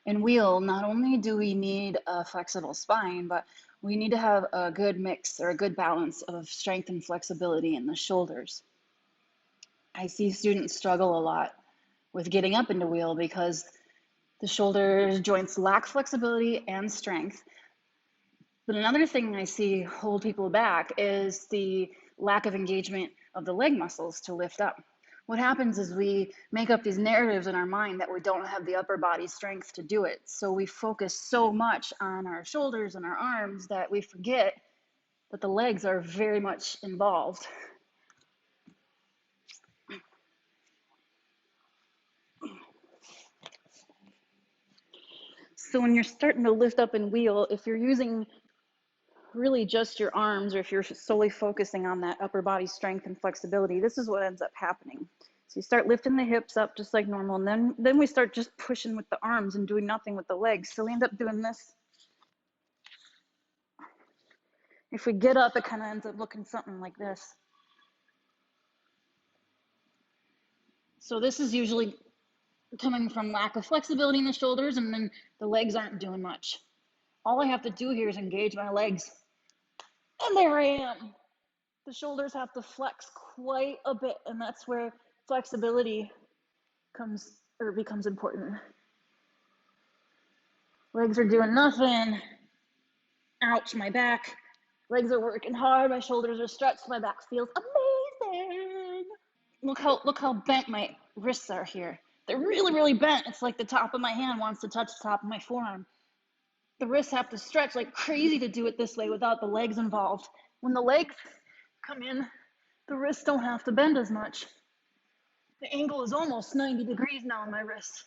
In wheel, not only do we need a flexible spine, but we need to have a good mix or a good balance of strength and flexibility in the shoulders. I see students struggle a lot with getting up into wheel because the shoulder joints lack flexibility and strength. But another thing I see hold people back is the lack of engagement of the leg muscles to lift up. What happens is we make up these narratives in our mind that we don't have the upper body strength to do it. So we focus so much on our shoulders and our arms that we forget that the legs are very much involved. So when you're starting to lift up and wheel, if you're using really just your arms, or if you're solely focusing on that upper body strength and flexibility, this is what ends up happening. So you start lifting the hips up just like normal, and then we start just pushing with the arms and doing nothing with the legs. So we end up doing this. If we get up, it kind of ends up looking something like this. So this is usually coming from lack of flexibility in the shoulders, and then the legs aren't doing much. All I have to do here is engage my legs. And there I am. The shoulders have to flex quite a bit, and that's where flexibility becomes important. Legs are doing nothing. Ouch, my back. Legs are working hard, my shoulders are stretched, my back feels amazing. Look how bent my wrists are here. They're really, really bent. It's like the top of my hand wants to touch the top of my forearm. The wrists have to stretch like crazy to do it this way without the legs involved. When the legs come in, the wrists don't have to bend as much. The angle is almost 90 degrees now on my wrist.